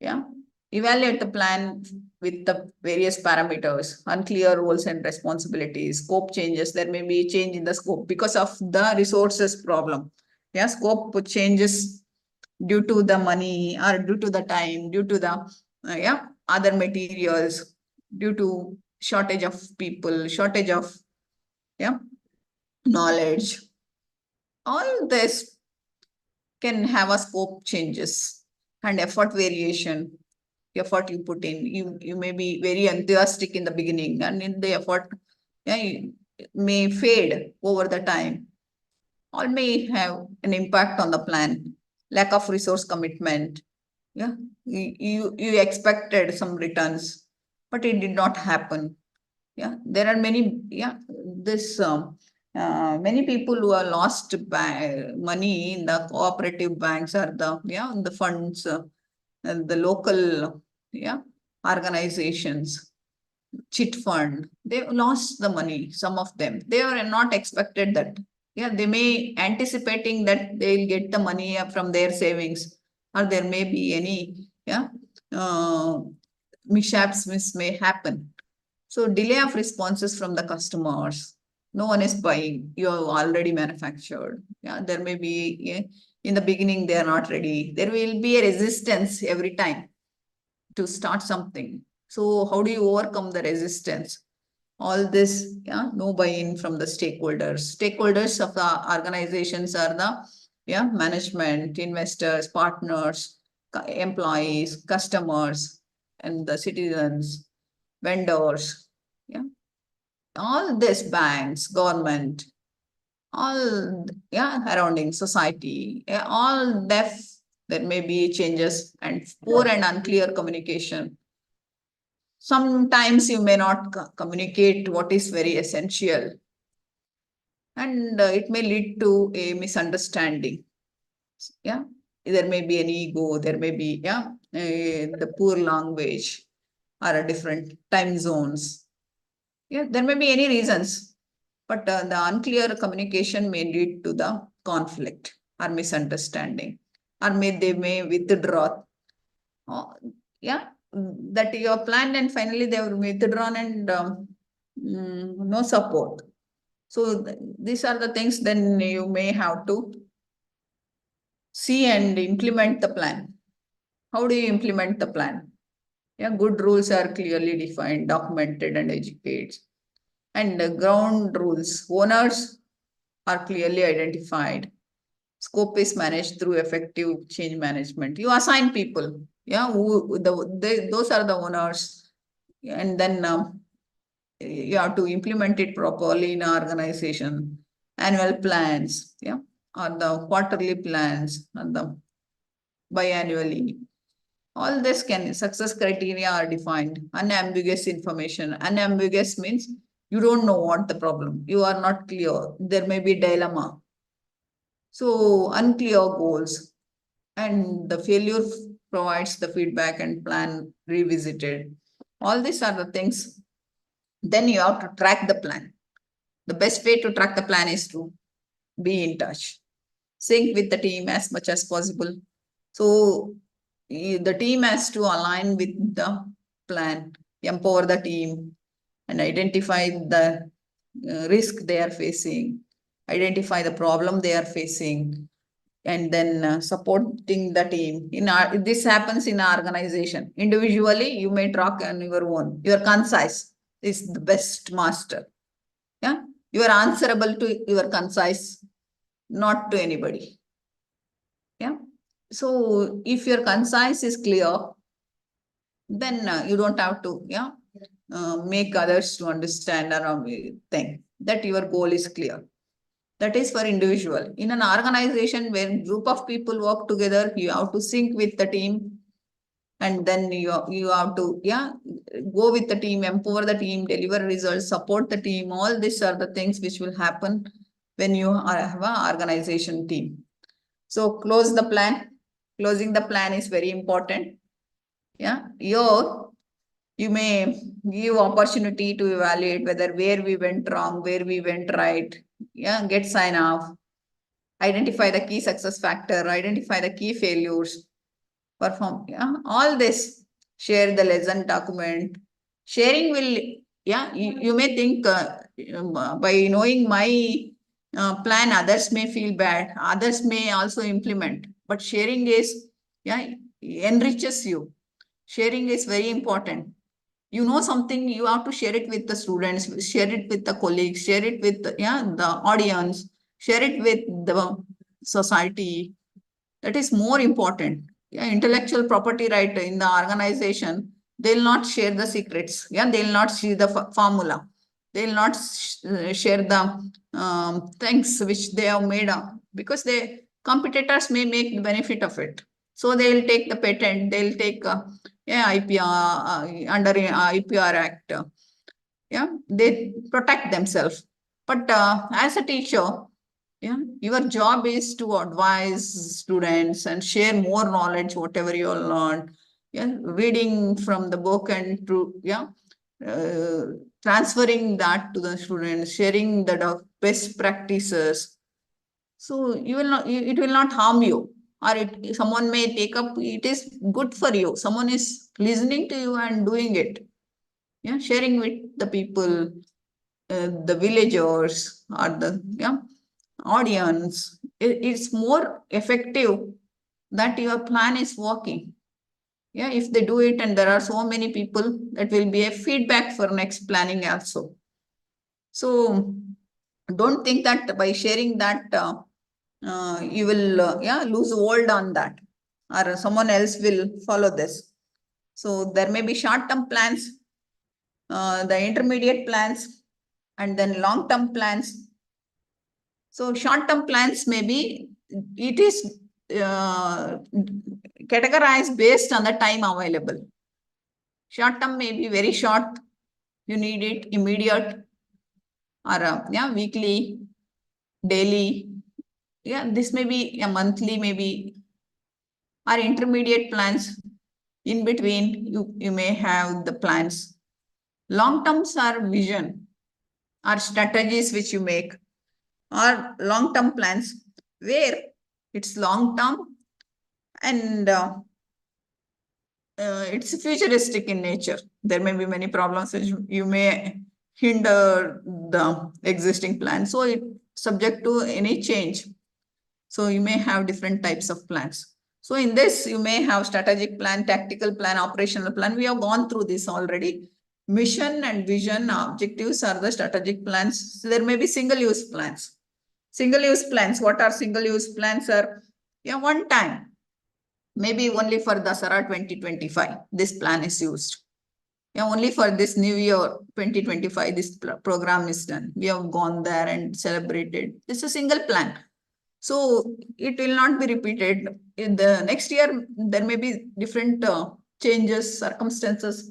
[SPEAKER 1] Yeah. Evaluate the plan with the various parameters, unclear roles and responsibilities, scope changes. There may be change in the scope because of the resources problem. Yeah, scope changes due to the money or due to the time, due to the yeah, other materials, due to shortage of people, shortage of, yeah, knowledge. All this can have a scope changes and effort variation. Effort you put in, you may be very enthusiastic in the beginning, and in the effort, yeah, may fade over the time, or may have an impact on the plan. Lack of resource commitment. Yeah, you expected some returns, but it did not happen. Yeah, there are many, yeah, this many people who are lost by money in the cooperative banks or the, yeah, the funds, and the local, yeah, organizations, chit fund. They lost the money. Some of them, they were not expected that. Yeah, they may anticipating that they'll get the money from their savings, or there may be any, yeah, mishaps may happen. So delay of responses from the customers. No one is buying. You have already manufactured. Yeah, there may be, yeah, in the beginning they are not ready. There will be a resistance every time to start something. So how do you overcome the resistance? All this, yeah, no buy-in from the stakeholders. Stakeholders of the organizations are the, yeah, management, investors, partners, employees, customers, and the citizens, vendors, yeah, all this banks, government, all, yeah, surrounding society, yeah, all deaf, there may be changes and poor and unclear communication. Sometimes you may not communicate what is very essential, and it may lead to a misunderstanding. Yeah, there may be an ego, there may be, yeah, the poor language or a different time zones. Yeah, there may be any reasons, but the unclear communication may lead to the conflict or misunderstanding, or they may withdraw. Oh, yeah, that you have planned and finally they were withdrawn and no support. So these are the things then you may have to see and implement the plan. How do you implement the plan? Yeah, good rules are clearly defined, documented, and educated. And ground rules, owners are clearly identified. Scope is managed through effective change management. You assign people, yeah, those are the owners, and then you have to implement it properly in organization. Annual plans, yeah, or the quarterly plans, and the biannually. All this success criteria are defined. Unambiguous information. Unambiguous means you don't know what the problem. You are not clear. There may be dilemma. So unclear goals. And the failure provides the feedback and plan revisited. All these are the things. Then you have to track the plan. The best way to track the plan is to be in touch. Sync with the team as much as possible. So the team has to align with the plan, empower the team, and identify the risk they are facing, identify the problem they are facing, and then supporting the team. This happens in our organization. Individually, you may talk on your own. Your concise is the best master. Yeah, you are answerable to your concise, not to anybody. Yeah. So if your concise is clear, then you don't have to, yeah, make others to understand or think that your goal is clear. That is for individual. In an organization where group of people work together, you have to sync with the team, and then you have to, yeah, go with the team, empower the team, deliver results, support the team. All these are the things which will happen when you have an organization team. So close the plan. Closing the plan is very important. Yeah, you may give opportunity to evaluate whether where we went wrong, where we went right. Yeah, get sign off. Identify the key success factor. Identify the key failures. Perform. Yeah, all this. Share the lesson document. Sharing will. Yeah, you may think by knowing my plan, others may feel bad. Others may also implement. But sharing is, yeah, enriches you. Sharing is very important. You know something, you have to share it with the students, share it with the colleagues, share it with the, yeah, the audience, share it with the society. That is more important. Yeah, intellectual property right in the organization, they'll not share the secrets. Yeah, they'll not see the formula. They'll not share the things which they have made up, because the competitors may make the benefit of it. So they'll take the patent, they'll take yeah, IPR under IPR Act. Yeah, they protect themselves. But as a teacher, yeah, your job is to advise students and share more knowledge, whatever you learned. Yeah, reading from the book and to, yeah, transferring that to the students, sharing the best practices. So you will not, it will not harm you, or someone may take up. It is good for you. Someone is listening to you and doing it. Yeah, sharing with the people, the villagers, or the, yeah, audience. It's more effective that your plan is working. Yeah, if they do it and there are so many people, that will be a feedback for next planning also. So don't think that by sharing that you will yeah, lose hold on that. or someone else will follow this. So there may be short-term plans, the intermediate plans, and then long-term plans. So short-term plans may be, it is categorized based on the time available. Short-term may be very short, you need it immediate, or weekly, daily. Yeah, this may be a monthly, maybe, or intermediate plans. In between, you may have the plans. Long terms are vision, are strategies which you make, or long-term plans where it's long-term and it's futuristic in nature. There may be many problems which you may hinder the existing plan. So it's subject to any change. So you may have different types of plans. So in this, you may have strategic plan, tactical plan, operational plan. We have gone through this already. Mission and vision objectives are the strategic plans. So there may be single-use plans. Single-use plans. What are single-use plans? Are one time. Maybe only for Dasara 2025, this plan is used. Only for this new year 2025, this program is done. We have gone there and celebrated. It's a single plan. So it will not be repeated. In the next year, there may be different changes, circumstances.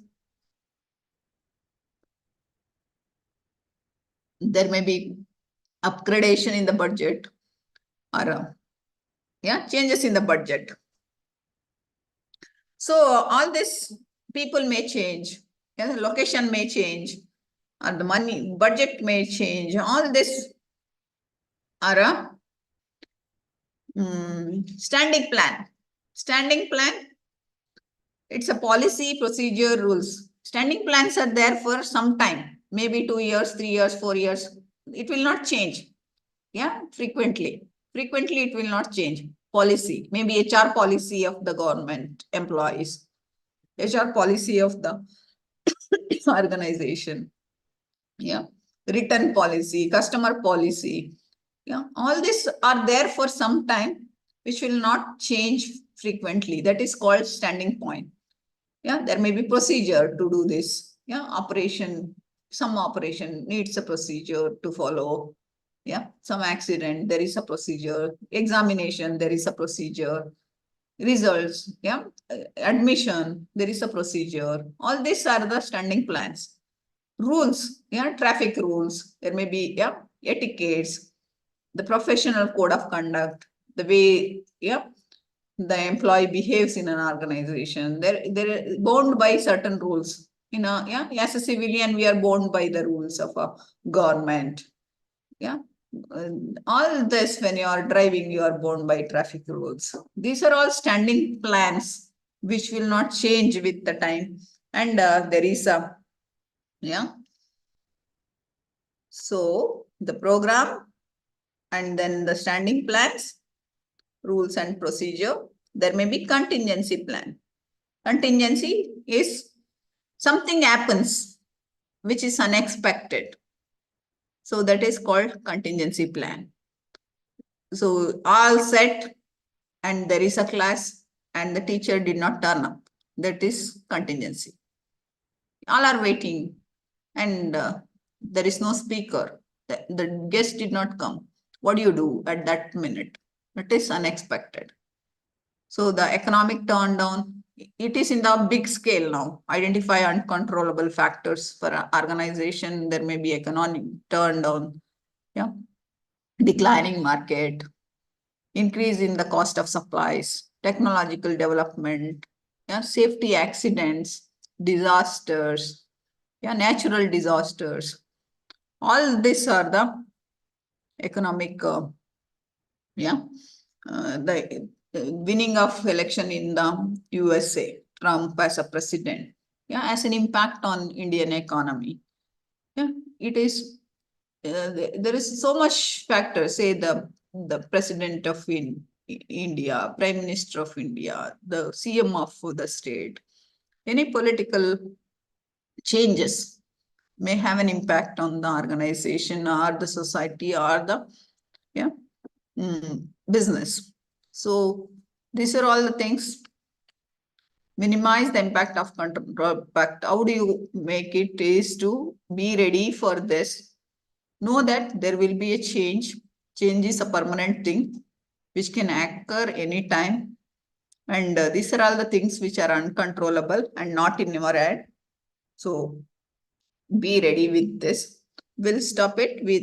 [SPEAKER 1] There may be upgradation in the budget or changes in the budget. So all this people may change, the location may change, or the money budget may change. All this are a standing plan. Standing plan, it's a policy, procedure, rules. Standing plans are there for some time, maybe 2 years, 3 years, 4 years. It will not change. Frequently. Frequently, it will not change. Policy, maybe HR policy of the government employees, HR policy of the organization, written policy, customer policy, all these are there for some time, which will not change frequently. That is called standing point. There may be procedure to do this. Operation, some operation needs a procedure to follow. Some accident, there is a procedure. Examination, there is a procedure. Results, admission, there is a procedure. All these are the standing plans. Rules, traffic rules, there may be etiquettes, the professional code of conduct, the way the employee behaves in an organization. They're bound by certain rules. As a civilian, we are bound by the rules of a government. All this, when you are driving, you are bound by traffic rules. These are all standing plans which will not change with the time. And there is a so the program and then the standing plans, rules and procedure. There may be contingency plan. Contingency is something happens which is unexpected. So that is called contingency plan. So all set and there is a class and the teacher did not turn up. That is contingency. All are waiting and there is no speaker. The guest did not come. What do you do at that minute? It is unexpected. So the economic turn down, it is in the big scale now. Identify uncontrollable factors for an organization. There may be economic turn down, declining market, increase in the cost of supplies, technological development, safety accidents, disasters, natural disasters. All these are the economic, the winning of election in the USA, Trump as a president, has an impact on Indian economy. It is, there is so much factor, say the president of India, Prime Minister of India, the CM of the state, any political changes may have an impact on the organization or the society or the business. So These are all the things. Minimize the impact of control. Impact. How do you make it is to be ready for this. Know that there will be a change. Change is a permanent thing which can occur anytime. And these are all the things which are uncontrollable and not in your hand. So be ready with this. We'll stop it with